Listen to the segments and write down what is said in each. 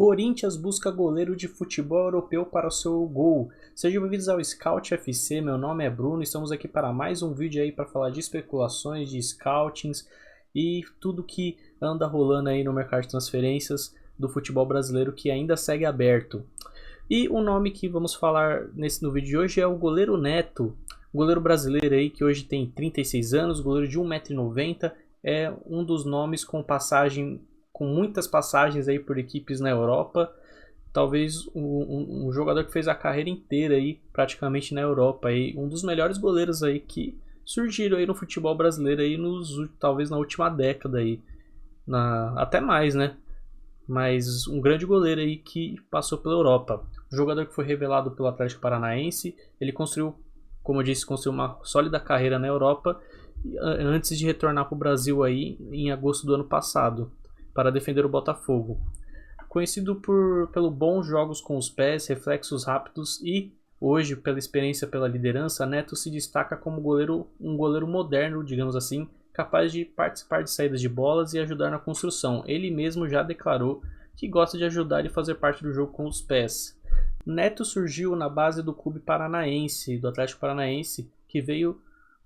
Corinthians busca goleiro de futebol europeu para o seu gol. Sejam bem-vindos ao Scout FC, meu nome é Bruno, estamos aqui para mais um vídeo aí para falar de especulações, de scoutings e tudo que anda rolando aí no mercado de transferências do futebol brasileiro que ainda segue aberto. E o nome que vamos falar no vídeo de hoje é o goleiro Neto, goleiro brasileiro aí que hoje tem 36 anos, goleiro de 1,90 m, é um dos nomes com muitas passagens aí por equipes na Europa, talvez um jogador que fez a carreira inteira aí praticamente na Europa, aí, um dos melhores goleiros aí que surgiram aí no futebol brasileiro aí talvez na última década aí, até mais, né? Mas um grande goleiro aí que passou pela Europa. Um jogador que foi revelado pelo Atlético Paranaense, ele construiu, como eu disse, uma sólida carreira na Europa antes de retornar para o Brasil aí em agosto do ano passado para defender o Botafogo. Conhecido pelo bons jogos com os pés, reflexos rápidos e, hoje, pela experiência pela liderança, Neto se destaca como um goleiro moderno, digamos assim, capaz de participar de saídas de bolas e ajudar na construção. Ele mesmo já declarou que gosta de ajudar e fazer parte do jogo com os pés. Neto surgiu na base do clube paranaense, do Atlético Paranaense, que veio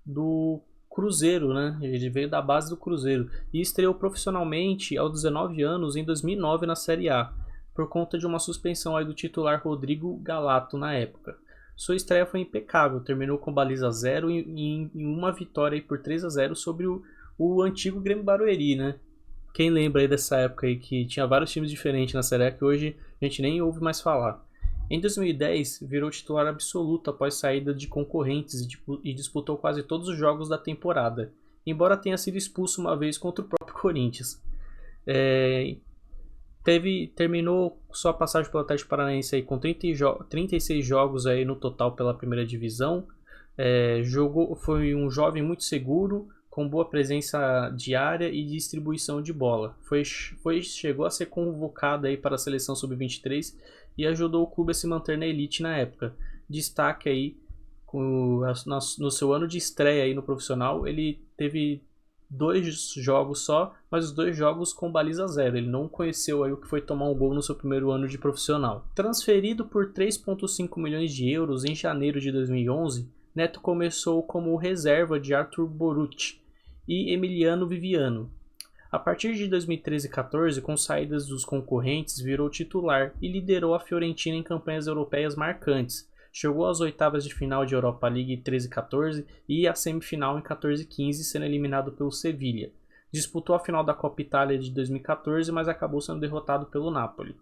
do Cruzeiro, né? Ele veio da base do Cruzeiro e estreou profissionalmente aos 19 anos em 2009 na Série A, por conta de uma suspensão aí do titular Rodrigo Galato na época. Sua estreia foi impecável, terminou com baliza 0 em uma vitória aí por 3-0 sobre o antigo Grêmio Barueri, né? Quem lembra aí dessa época aí que tinha vários times diferentes na Série A que hoje a gente nem ouve mais falar. Em 2010, virou titular absoluto após saída de concorrentes e disputou quase todos os jogos da temporada, embora tenha sido expulso uma vez contra o próprio Corinthians. Terminou sua passagem pelo Atlético Paranaense aí com 36 jogos aí no total pela primeira divisão. Foi um jovem muito seguro, com boa presença diária e distribuição de bola. Chegou a ser convocado aí para a seleção sub-23 e ajudou o clube a se manter na elite na época. Destaque aí, no seu ano de estreia aí no profissional, ele teve 2 jogos só, mas os 2 jogos com baliza 0. Ele não conheceu aí o que foi tomar um gol no seu primeiro ano de profissional. Transferido por 3,5 milhões de euros em janeiro de 2011, Neto começou como reserva de Arthur Borucci e Emiliano Viviano. A partir de 2013 e 2014, com saídas dos concorrentes, virou titular e liderou a Fiorentina em campanhas europeias marcantes. Chegou às oitavas de final de Europa League em 13 e 14 e à semifinal em 14 e 15, sendo eliminado pelo Sevilha. Disputou a final da Copa Itália de 2014, mas acabou sendo derrotado pelo Napoli.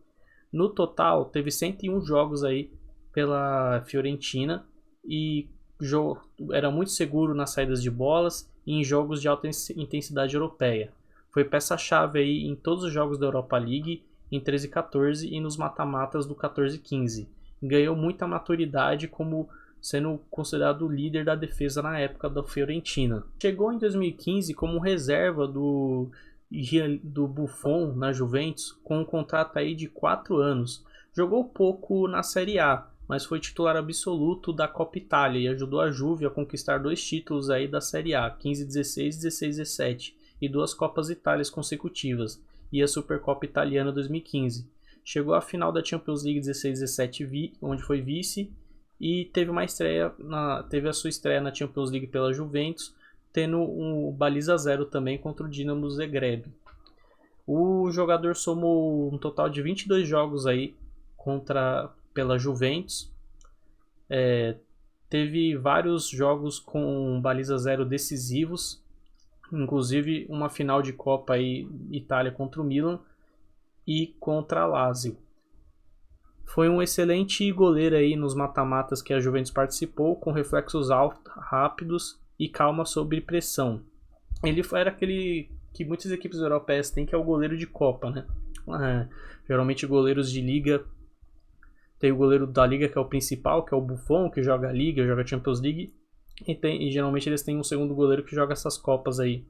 No total, teve 101 jogos aí pela Fiorentina e era muito seguro nas saídas de bolas e em jogos de alta intensidade europeia. Foi peça-chave aí em todos os jogos da Europa League em 13 e 14 e nos mata-matas do 14 e 15. Ganhou muita maturidade como sendo considerado o líder da defesa na época da Fiorentina. Chegou em 2015 como reserva do Buffon na Juventus com um contrato aí de 4 anos. Jogou pouco na Série A, mas foi titular absoluto da Copa Itália e ajudou a Juve a conquistar 2 títulos aí da Série A, 15-16 e 16-17, e 2 Copas Itálias consecutivas, e a Supercopa Italiana 2015. Chegou à final da Champions League 16-17, onde foi vice, e teve a sua estreia na Champions League pela Juventus, tendo um baliza 0 também contra o Dinamo Zagreb. O jogador somou um total de 22 jogos aí pela Juventus. Teve vários jogos com baliza 0 decisivos, inclusive uma final de Copa aí, Itália contra o Milan e contra a Lazio. Foi um excelente goleiro aí nos mata-matas que a Juventus participou, com reflexos altos, rápidos e calma sob pressão. Ele era aquele que muitas equipes europeias têm, que é o goleiro de Copa, né? Geralmente goleiros de Liga, tem o goleiro da Liga que é o principal, que é o Buffon, que joga a Liga, joga a Champions League, e geralmente eles têm um segundo goleiro que joga essas Copas aí,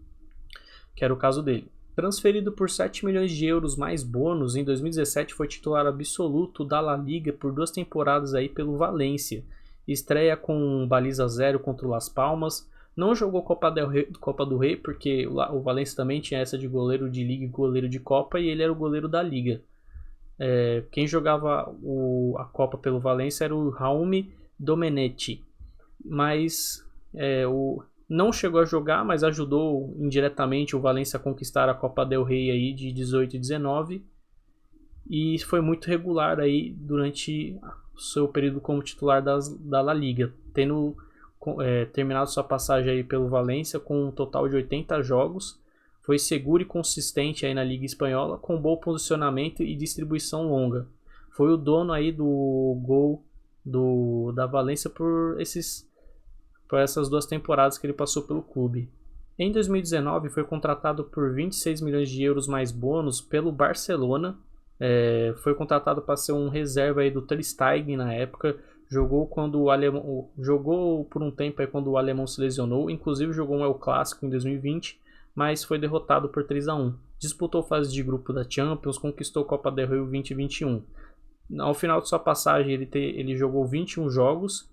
que era o caso dele. Transferido por 7 milhões de euros mais bônus, em 2017 foi titular absoluto da La Liga por 2 temporadas aí pelo Valência. Estreia com baliza 0 contra o Las Palmas. Não jogou Copa do Rei, porque o Valência também tinha essa de goleiro de Liga e goleiro de Copa, e ele era o goleiro da Liga. Quem jogava a Copa pelo Valência era o Jaume Domenech, mas não chegou a jogar, mas ajudou indiretamente o Valência a conquistar a Copa del Rey aí de 18 e 19, e foi muito regular aí durante o seu período como titular da La Liga, tendo terminado sua passagem aí pelo Valência com um total de 80 jogos. Foi seguro e consistente aí na Liga Espanhola, com bom posicionamento e distribuição longa. Foi o dono aí do gol da Valência por essas 2 temporadas que ele passou pelo clube. Em 2019 foi contratado por 26 milhões de euros mais bônus pelo Barcelona. Foi contratado para ser um reserva aí do Ter Stegen na época. Jogou por um tempo aí quando o alemão se lesionou. Inclusive jogou um El Clássico em 2020, mas foi derrotado por 3-1. Disputou fase de grupo da Champions, conquistou a Copa del Rey 2021. Ao final de sua passagem ele jogou 21 jogos.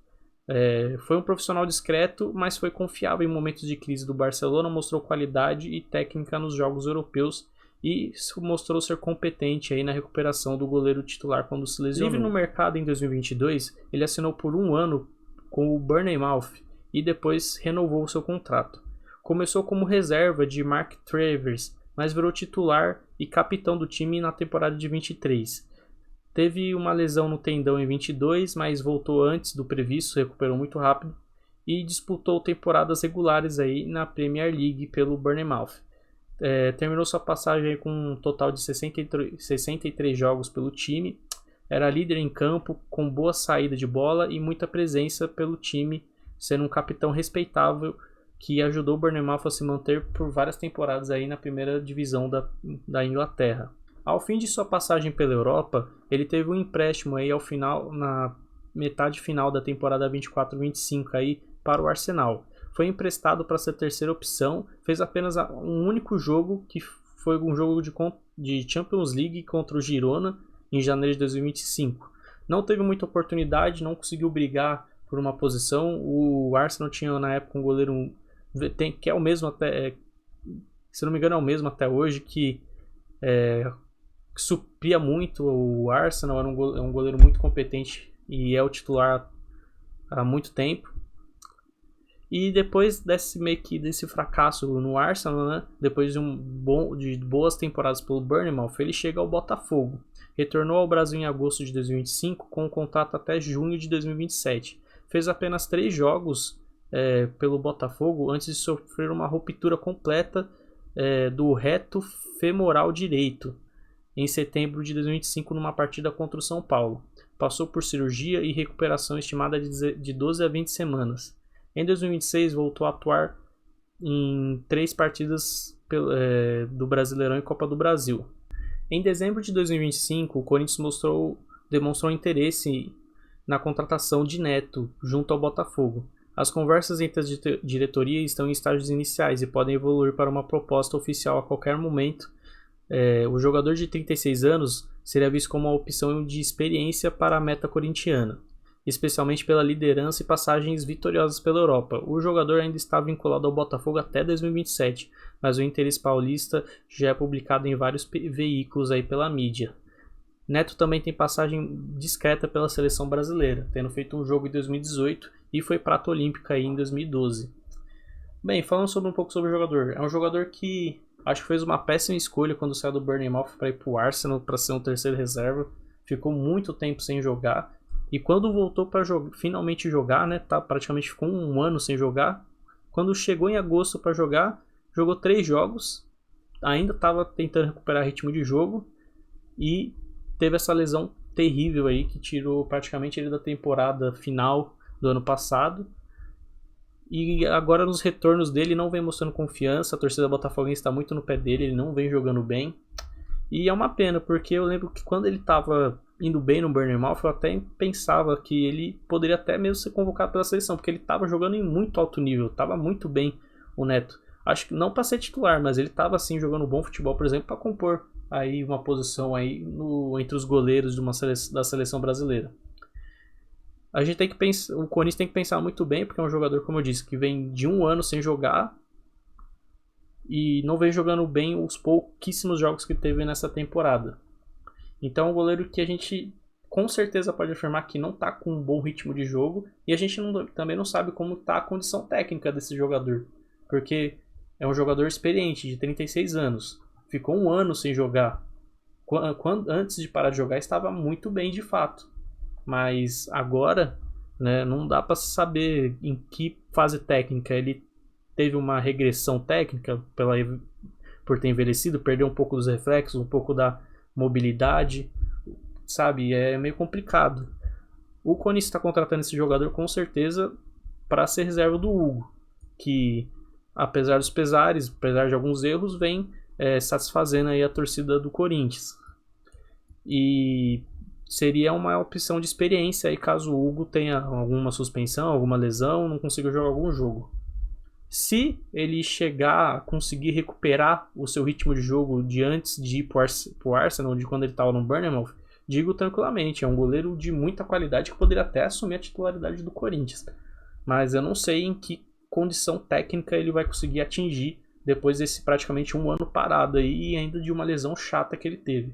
Foi um profissional discreto, mas foi confiável em momentos de crise do Barcelona, mostrou qualidade e técnica nos jogos europeus e mostrou ser competente aí na recuperação do goleiro titular quando se lesionou. Livre no mercado em 2022, ele assinou por 1 ano com o Bournemouth e depois renovou seu contrato. Começou como reserva de Mark Travers, mas virou titular e capitão do time na temporada de 23. Teve uma lesão no tendão em 22, mas voltou antes do previsto, recuperou muito rápido e disputou temporadas regulares aí na Premier League pelo Bournemouth. Terminou sua passagem com um total de 63 jogos pelo time. Era líder em campo, com boa saída de bola e muita presença pelo time, sendo um capitão respeitável que ajudou o Bournemouth a se manter por várias temporadas aí na primeira divisão da Inglaterra. Ao fim de sua passagem pela Europa, ele teve um empréstimo aí na metade final da temporada 24-25 aí para o Arsenal. Foi emprestado para ser terceira opção, fez apenas um único jogo, que foi um jogo de Champions League contra o Girona em janeiro de 2025. Não teve muita oportunidade, não conseguiu brigar por uma posição. O Arsenal tinha na época um goleiro que é o mesmo até, se não me engano é o mesmo até hoje, que supria muito o Arsenal. Era um goleiro muito competente e é o titular há muito tempo. E depois desse fracasso no Arsenal, né, depois de boas temporadas pelo Bournemouth, ele chega ao Botafogo. Retornou ao Brasil em agosto de 2025 com um contrato até junho de 2027. Fez apenas 3 jogos pelo Botafogo antes de sofrer uma ruptura completa do reto femoral direito em setembro de 2025 numa partida contra o São Paulo. Passou por cirurgia e recuperação estimada de 12 a 20 semanas. Em 2026 voltou a atuar em 3 partidas do Brasileirão e Copa do Brasil. Em dezembro de 2025, o Corinthians demonstrou interesse na contratação de Neto junto ao Botafogo. As conversas entre as diretorias estão em estágios iniciais e podem evoluir para uma proposta oficial a qualquer momento. O jogador de 36 anos seria visto como uma opção de experiência para a meta corintiana, especialmente pela liderança e passagens vitoriosas pela Europa. O jogador ainda está vinculado ao Botafogo até 2027, mas o interesse paulista já é publicado em vários veículos aí pela mídia. Neto também tem passagem discreta pela seleção brasileira, tendo feito um jogo em 2018 e foi prata olímpica aí em 2012. Bem, falando um pouco sobre o jogador, é um jogador que acho que fez uma péssima escolha quando saiu do Bournemouth para ir para o Arsenal para ser um terceiro reserva. Ficou muito tempo sem jogar. E quando voltou para finalmente jogar, né, praticamente ficou 1 ano sem jogar. Quando chegou em agosto para jogar, jogou 3 jogos. Ainda estava tentando recuperar ritmo de jogo. E teve essa lesão terrível aí que tirou praticamente ele da temporada final do ano passado. E agora nos retornos dele não vem mostrando confiança. A torcida botafoguense está muito no pé dele, ele não vem jogando bem. E é uma pena, porque eu lembro que quando ele estava indo bem no Bournemouth, eu até pensava que ele poderia até mesmo ser convocado pela seleção, porque ele estava jogando em muito alto nível, estava muito bem o Neto. Acho que não para ser titular, mas ele estava assim jogando bom futebol, por exemplo, para compor aí uma posição aí entre os goleiros da seleção brasileira. A gente tem que pensar, o Corinthians tem que pensar muito bem, porque é um jogador, como eu disse, que vem de 1 ano sem jogar e não vem jogando bem os pouquíssimos jogos que teve nessa temporada. Então é um goleiro que a gente com certeza pode afirmar que não está com um bom ritmo de jogo, e a gente também não sabe como está a condição técnica desse jogador, porque é um jogador experiente, de 36 anos, ficou um ano sem jogar. Antes de parar de jogar estava muito bem de fato, mas agora, né, não dá para saber em que fase técnica ele teve uma regressão técnica por ter envelhecido, perdeu um pouco dos reflexos, um pouco da mobilidade, sabe? É meio complicado. O Corinthians está contratando esse jogador com certeza para ser reserva do Hugo, que apesar dos pesares, apesar de alguns erros, vem satisfazendo aí a torcida do Corinthians. E seria uma opção de experiência aí caso o Hugo tenha alguma suspensão, alguma lesão, não consiga jogar algum jogo. Se ele chegar a conseguir recuperar o seu ritmo de jogo de antes de ir para o Arsenal, de quando ele estava no Bournemouth, digo tranquilamente, é um goleiro de muita qualidade que poderia até assumir a titularidade do Corinthians. Mas eu não sei em que condição técnica ele vai conseguir atingir depois desse praticamente um ano parado aí e ainda de uma lesão chata que ele teve.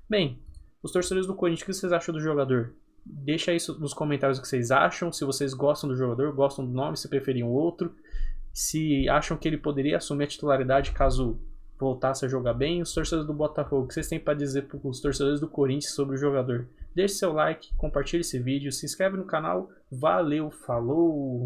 Bem, os torcedores do Corinthians, o que vocês acham do jogador? Deixa aí nos comentários o que vocês acham, se vocês gostam do jogador, gostam do nome, se preferiam outro, se acham que ele poderia assumir a titularidade caso voltasse a jogar bem. Os torcedores do Botafogo, o que vocês têm para dizer para os torcedores do Corinthians sobre o jogador? Deixe seu like, compartilhe esse vídeo, se inscreve no canal. Valeu, falou!